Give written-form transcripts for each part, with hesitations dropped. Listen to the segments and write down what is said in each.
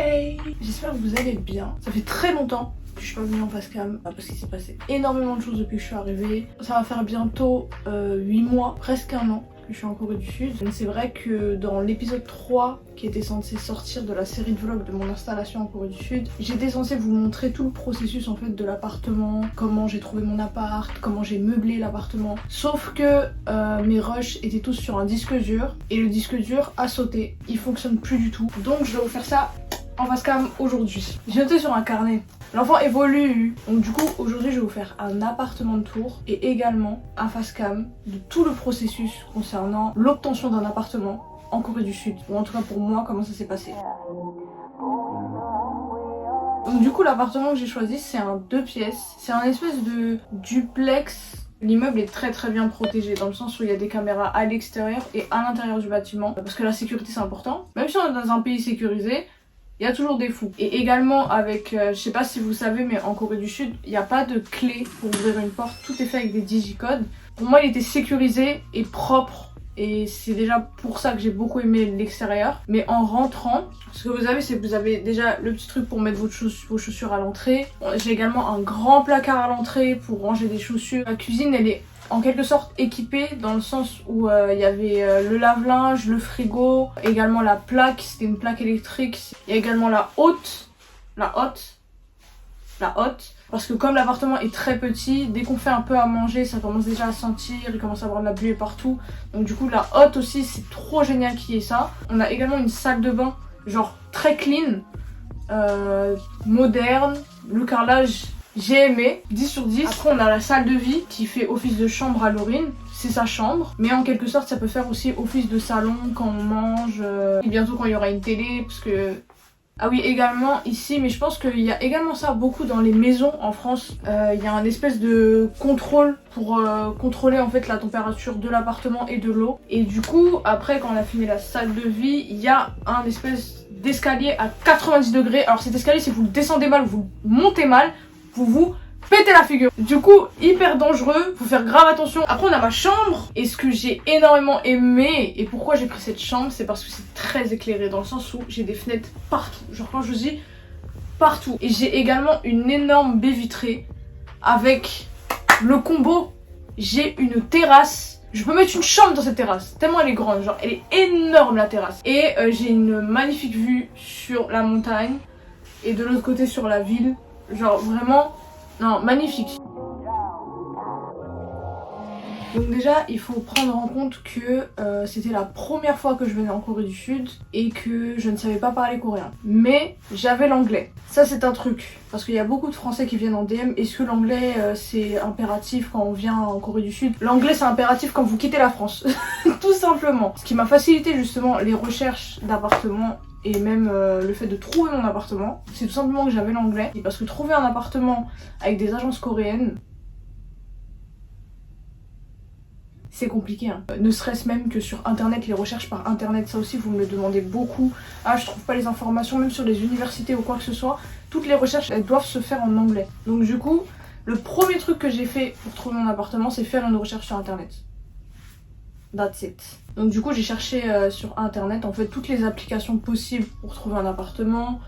Hey, j'espère que vous allez bien. Ça fait très longtemps que je suis pas venue en face cam parce qu'il s'est passé énormément de choses depuis que je suis arrivée. Ça va faire bientôt 8 mois, presque un an que je suis en Corée du Sud. C'est vrai que dans l'épisode 3 qui était censé sortir de la série de vlogs de mon installation en Corée du Sud, j'étais censée vous montrer tout le processus en fait de l'appartement, comment j'ai trouvé mon appart, comment j'ai meublé l'appartement. Sauf que mes rushs étaient tous sur un disque dur et le disque dur a sauté, il fonctionne plus du tout. Donc je vais vous faire ça en face cam aujourd'hui. J'ai noté sur un carnet. L'enfant évolue. Donc du coup aujourd'hui je vais vous faire un appartement de tour et également un face cam de tout le processus concernant l'obtention d'un appartement en Corée du Sud. Ou en tout cas pour moi comment ça s'est passé. Donc du coup l'appartement que j'ai choisi c'est un 2 pièces. C'est un espèce de duplex. L'immeuble est très bien protégé dans le sens où il y a des caméras à l'extérieur et à l'intérieur du bâtiment. Parce que la sécurité c'est important. Même si on est dans un pays sécurisé, il y a toujours des fous. Et également avec, je sais pas si vous savez, mais en Corée du Sud, il n'y a pas de clé pour ouvrir une porte. Tout est fait avec des digicodes. Pour moi, il était sécurisé et propre. Et c'est déjà pour ça que j'ai beaucoup aimé l'extérieur. Mais en rentrant, ce que vous avez, c'est que vous avez déjà le petit truc pour mettre vos chaussures à l'entrée. J'ai également un grand placard à l'entrée pour ranger des chaussures. La cuisine, elle est en quelque sorte équipée dans le sens où il y avait le lave-linge, le frigo, également la plaque, c'était une plaque électrique. Il y a également la hotte, parce que comme l'appartement est très petit, dès qu'on fait un peu à manger, ça commence déjà à sentir, il commence à avoir de la buée partout. Donc du coup la hotte aussi, c'est trop génial qu'il y ait ça. On a également une salle de bain, genre très clean, moderne, le carrelage. J'ai aimé, 10 sur 10. Après on a la salle de vie qui fait office de chambre à Laurine. C'est sa chambre, mais en quelque sorte ça peut faire aussi office de salon quand on mange. Et bientôt quand il y aura une télé, parce que... Ah oui, également ici, mais je pense qu'il y a également ça beaucoup dans les maisons en France. Il y a un espèce de contrôle pour contrôler en fait la température de l'appartement et de l'eau. Et du coup, après quand on a fini la salle de vie, il y a un espèce d'escalier à 90 degrés. Alors cet escalier, si vous le descendez mal, vous le montez mal, vous pétez la figure. Du coup, hyper dangereux, faut faire grave attention. Après on a ma chambre, et ce que j'ai énormément aimé, et pourquoi j'ai pris cette chambre, c'est parce que c'est très éclairé, dans le sens où j'ai des fenêtres partout. Genre quand je vous dis partout. Et j'ai également une énorme baie vitrée, avec le combo, j'ai une terrasse. Je peux mettre une chambre dans cette terrasse, tellement elle est grande, genre elle est énorme la terrasse. Et j'ai une magnifique vue sur la montagne, et de l'autre côté sur la ville. Genre vraiment, non, magnifique. Donc déjà, il faut prendre en compte que c'était la première fois que je venais en Corée du Sud et que je ne savais pas parler coréen. Mais j'avais l'anglais. Ça c'est un truc, parce qu'il y a beaucoup de Français qui viennent en DM. Est-ce que l'anglais c'est impératif quand on vient en Corée du Sud? L'anglais c'est impératif quand vous quittez la France, tout simplement. Ce qui m'a facilité justement les recherches d'appartements et même le fait de trouver mon appartement, c'est tout simplement que j'avais l'anglais. Et parce que trouver un appartement avec des agences coréennes, c'est compliqué, hein. Ne serait-ce même que sur internet, les recherches par internet, ça aussi vous me le demandez beaucoup. Ah, je trouve pas les informations, même sur les universités ou quoi que ce soit. Toutes les recherches, elles doivent se faire en anglais. Donc du coup, le premier truc que j'ai fait pour trouver mon appartement, c'est faire une recherche sur internet. That's it. Donc du coup j'ai cherché sur internet en fait toutes les applications possibles pour trouver un appartement,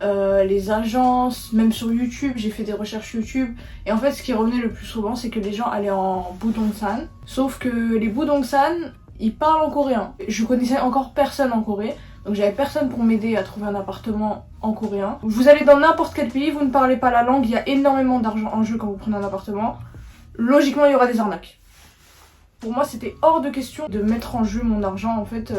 les agences, même sur YouTube, j'ai fait des recherches YouTube. Et en fait ce qui revenait le plus souvent c'est que les gens allaient en Budeongsan. Sauf que les Budeongsan, ils parlent en coréen. Je connaissais encore personne en Corée, donc j'avais personne pour m'aider à trouver un appartement en coréen. Vous allez dans n'importe quel pays, vous ne parlez pas la langue, il y a énormément d'argent en jeu quand vous prenez un appartement. Logiquement il y aura des arnaques. Pour moi c'était hors de question de mettre en jeu mon argent en fait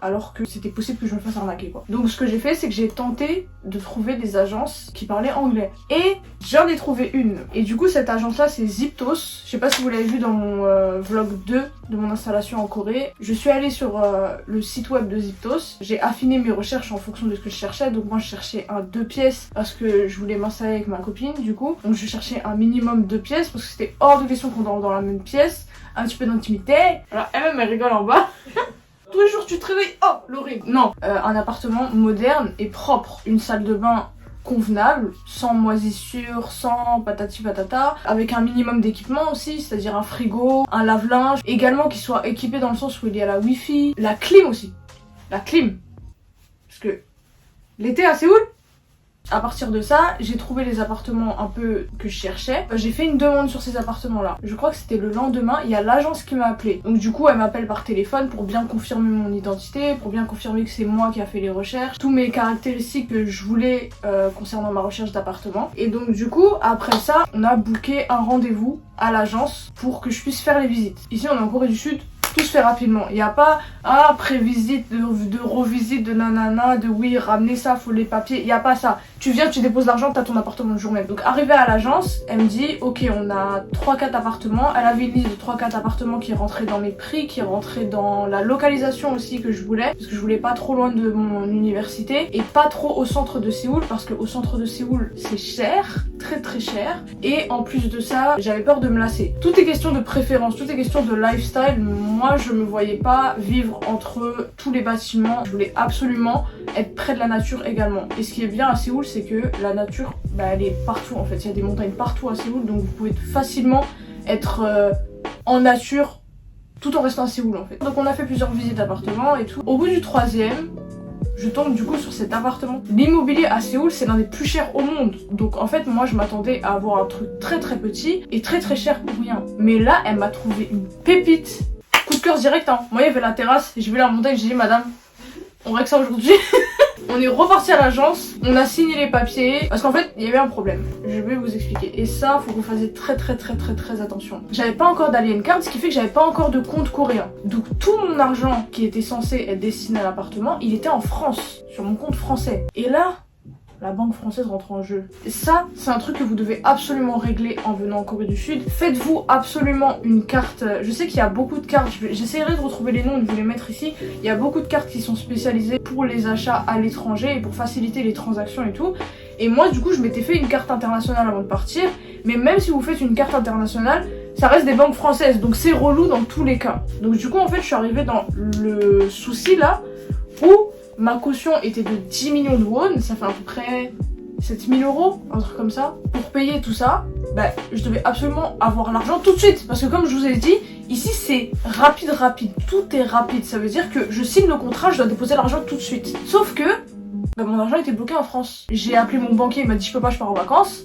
alors que c'était possible que je me fasse arnaquer quoi. Donc ce que j'ai fait c'est que j'ai tenté de trouver des agences qui parlaient anglais. Et j'en ai trouvé une. Et du coup cette agence là c'est Ziptos. Je sais pas si vous l'avez vu dans mon vlog 2 de mon installation en Corée. Je suis allée sur le site web de Ziptos. J'ai affiné mes recherches en fonction de ce que je cherchais. Donc moi je cherchais un 2 pièces parce que je voulais m'installer avec ma copine du coup. Donc je cherchais un minimum 2 pièces parce que c'était hors de question qu'on dorme dans la même pièce. Un petit peu d'intimité. Alors elle-même elle rigole en bas. Tous les jours tu te réveilles, oh Laurine. Non, un appartement moderne et propre. Une salle de bain convenable, sans moisissure, sans patati patata, avec un minimum d'équipement aussi, c'est-à-dire un frigo, un lave-linge, également qui soit équipé dans le sens où il y a la wifi, la clim aussi. La clim. Parce que l'été à Séoul. À partir de ça, j'ai trouvé les appartements un peu que je cherchais. J'ai fait une demande sur ces appartements-là. Je crois que c'était le lendemain, il y a l'agence qui m'a appelé. Donc du coup, elle m'appelle par téléphone pour bien confirmer mon identité, pour bien confirmer que c'est moi qui a fait les recherches, tous mes caractéristiques que je voulais concernant ma recherche d'appartement. Et donc du coup, après ça, on a booké un rendez-vous à l'agence pour que je puisse faire les visites. Ici, on est en Corée du Sud. Tout se fait rapidement. Il n'y a pas pré-visite, de revisite, de nanana, de oui, ramener ça, faut les papiers. Il n'y a pas ça. Tu viens, tu déposes l'argent, t'as ton appartement le jour même. Donc arrivé à l'agence, elle me dit ok, on a 3-4 appartements. Elle avait une liste de 3-4 appartements qui rentraient dans mes prix, qui rentraient dans la localisation aussi que je voulais. Parce que je voulais pas trop loin de mon université et pas trop au centre de Séoul parce que au centre de Séoul c'est cher, très très cher. Et en plus de ça, j'avais peur de me lasser. Tout est question de préférence, tout est question de lifestyle. Moi je me voyais pas vivre entre tous les bâtiments. Je voulais absolument être près de la nature également. Et ce qui est bien à Séoul, c'est que la nature, elle est partout en fait. Il y a des montagnes partout à Séoul, donc vous pouvez facilement être en nature tout en restant à Séoul en fait. Donc on a fait plusieurs visites d'appartements et tout. Au bout du 3e, je tombe du coup sur cet appartement. L'immobilier à Séoul, c'est l'un des plus chers au monde. Donc en fait, moi je m'attendais à avoir un truc très très petit et très très cher pour rien. Mais là, elle m'a trouvé une pépite. Coup de cœur direct, hein. Moi il y avait la terrasse, j'ai vu la montagne, j'ai dit madame, on règle ça aujourd'hui. On est reparti à l'agence, on a signé les papiers, parce qu'en fait il y avait un problème, je vais vous expliquer. Et ça, faut que vous fassiez très attention. J'avais pas encore d'Alien Card, ce qui fait que j'avais pas encore de compte coréen. Donc tout mon argent qui était censé être destiné à l'appartement, il était en France, sur mon compte français. Et là, la banque française rentre en jeu. Et ça, c'est un truc que vous devez absolument régler en venant en Corée du Sud. Faites-vous absolument une carte. Je sais qu'il y a beaucoup de cartes, j'essaierai de retrouver les noms et de vous les mettre ici. Il y a beaucoup de cartes qui sont spécialisées pour les achats à l'étranger et pour faciliter les transactions et tout. Et moi, du coup, je m'étais fait une carte internationale avant de partir. Mais même si vous faites une carte internationale, ça reste des banques françaises. Donc c'est relou dans tous les cas. Donc du coup, en fait, je suis arrivée dans le souci là où ma caution était de 10 millions de won, ça fait à peu près 7000 €, un truc comme ça. Pour payer tout ça, je devais absolument avoir l'argent tout de suite. Parce que comme je vous ai dit, ici c'est rapide. Tout est rapide. Ça veut dire que je signe le contrat, je dois déposer l'argent tout de suite. Sauf que mon argent était bloqué en France. J'ai appelé mon banquier, il m'a dit je peux pas, je pars en vacances.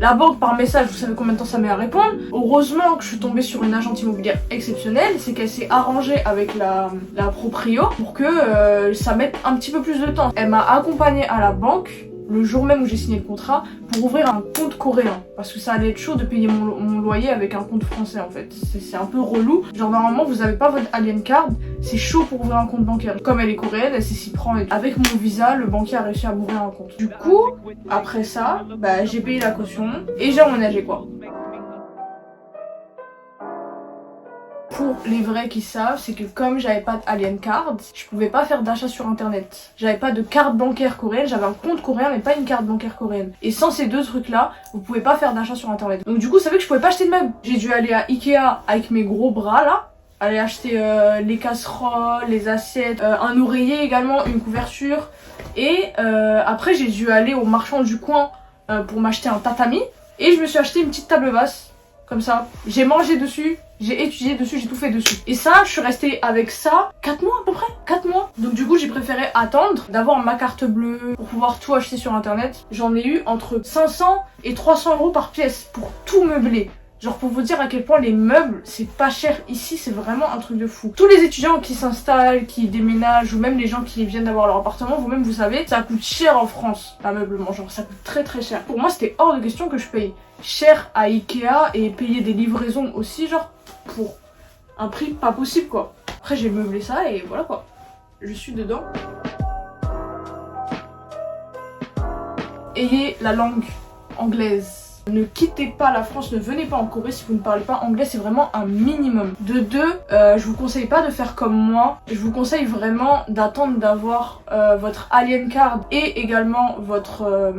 La banque par message, vous savez combien de temps ça met à répondre. Heureusement que je suis tombée sur une agente immobilière exceptionnelle, c'est qu'elle s'est arrangée avec la proprio pour que ça mette un petit peu plus de temps. Elle m'a accompagnée à la banque le jour même où j'ai signé le contrat pour ouvrir un compte coréen parce que ça allait être chaud de payer mon loyer avec un compte français en fait. C'est un peu relou. Genre normalement vous avez pas votre Alien Card, c'est chaud pour ouvrir un compte bancaire. Comme elle est coréenne, elle sait s'y prendre. Avec mon visa, le banquier a réussi à m'ouvrir un compte. Du coup, après ça, j'ai payé la caution et j'ai emménagé quoi. Pour les vrais qui savent, c'est que comme j'avais pas d'Alien Card, je pouvais pas faire d'achat sur internet. J'avais pas de carte bancaire coréenne, j'avais un compte coréen mais pas une carte bancaire coréenne. Et sans ces deux trucs là, vous pouvez pas faire d'achat sur internet. Donc du coup, ça fait que je pouvais pas acheter de meubles. J'ai dû aller à Ikea avec mes gros bras là, aller acheter les casseroles, les assiettes, un oreiller également, une couverture. Et après j'ai dû aller au marchand du coin pour m'acheter un tatami. Et je me suis acheté une petite table basse, comme ça. J'ai mangé dessus. J'ai étudié dessus, j'ai tout fait dessus. Et ça, je suis restée avec ça 4 mois à peu près. 4 mois. Donc du coup, j'ai préféré attendre d'avoir ma carte bleue pour pouvoir tout acheter sur internet. J'en ai eu entre 500 et 300 € par pièce pour tout meubler. Genre pour vous dire à quel point les meubles, c'est pas cher ici, c'est vraiment un truc de fou. Tous les étudiants qui s'installent, qui déménagent, ou même les gens qui viennent d'avoir leur appartement, vous-même vous savez, ça coûte cher en France, l'ameublement, genre ça coûte très cher. Pour moi, c'était hors de question que je paye cher à Ikea et payer des livraisons aussi, genre pour un prix pas possible quoi. Après j'ai meublé ça et voilà quoi, je suis dedans. Ayez la langue anglaise. Ne quittez pas la France, ne venez pas en Corée si vous ne parlez pas anglais, c'est vraiment un minimum. De deux, je vous conseille pas de faire comme moi, je vous conseille vraiment d'attendre d'avoir votre Alien Card et également votre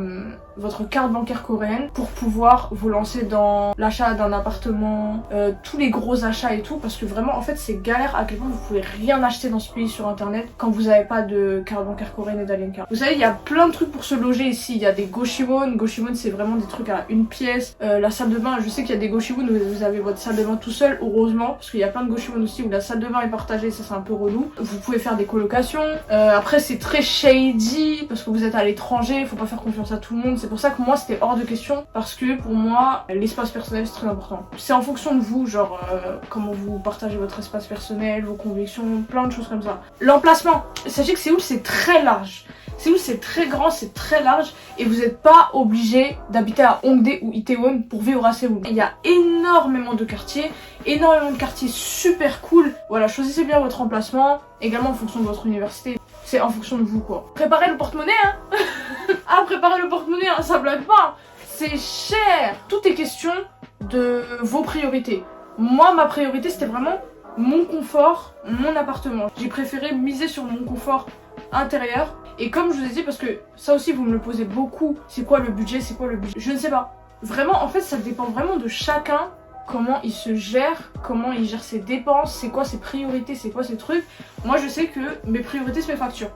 votre carte bancaire coréenne pour pouvoir vous lancer dans l'achat d'un appartement, tous les gros achats et tout, parce que vraiment en fait c'est galère à quel point vous pouvez rien acheter dans ce pays sur internet quand vous n'avez pas de carte bancaire coréenne et d'Alien Card. Vous savez, il y a plein de trucs pour se loger ici, il y a des Goshimon. Goshimon c'est vraiment des trucs à une pièce, la salle de bain, je sais qu'il y a des Goshimon où vous avez votre salle de bain tout seul, heureusement, parce qu'il y a plein de Goshimon aussi où la salle de bain est partagée, ça c'est un peu relou. Vous pouvez faire des colocations, après c'est très shady parce que vous êtes à l'étranger, faut pas faire confiance à tout le monde, c'est pour ça que moi c'était hors de question, parce que pour moi l'espace personnel c'est très important. C'est en fonction de vous, genre comment vous partagez votre espace personnel, vos convictions, plein de choses comme ça. L'emplacement, sachez que Séoul c'est très large. Séoul c'est très grand, c'est très large et vous n'êtes pas obligé d'habiter à Hongdae ou Itaewon pour vivre à Séoul. Il y a énormément de quartiers super cool. Voilà, choisissez bien votre emplacement, également en fonction de votre université. C'est en fonction de vous quoi. Préparez le porte-monnaie hein. Ah, préparez le porte-monnaie hein, ça blague pas. C'est cher. Tout est question de vos priorités. Moi ma priorité c'était vraiment mon confort, mon appartement. J'ai préféré miser sur mon confort intérieur. Et comme je vous ai dit, parce que ça aussi vous me le posez beaucoup, c'est quoi le budget, c'est quoi le budget, je ne sais pas. Vraiment en fait ça dépend vraiment de chacun, comment il se gère, comment il gère ses dépenses, c'est quoi ses priorités, c'est quoi ses trucs. Moi je sais que mes priorités c'est mes factures.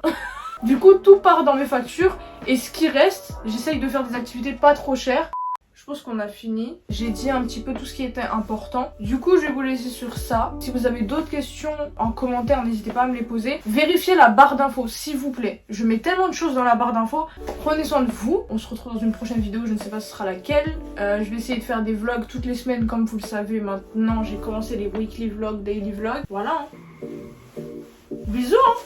Du coup tout part dans mes factures et ce qui reste, j'essaye de faire des activités pas trop chères. Je pense qu'on a fini. J'ai dit un petit peu tout ce qui était important. Du coup, je vais vous laisser sur ça. Si vous avez d'autres questions en commentaire, n'hésitez pas à me les poser. Vérifiez la barre d'infos, s'il vous plaît. Je mets tellement de choses dans la barre d'infos. Prenez soin de vous. On se retrouve dans une prochaine vidéo. Je ne sais pas ce sera laquelle. Je vais essayer de faire des vlogs toutes les semaines, comme vous le savez maintenant. J'ai commencé les weekly vlogs, daily vlogs. Voilà. Hein. Bisous. Hein.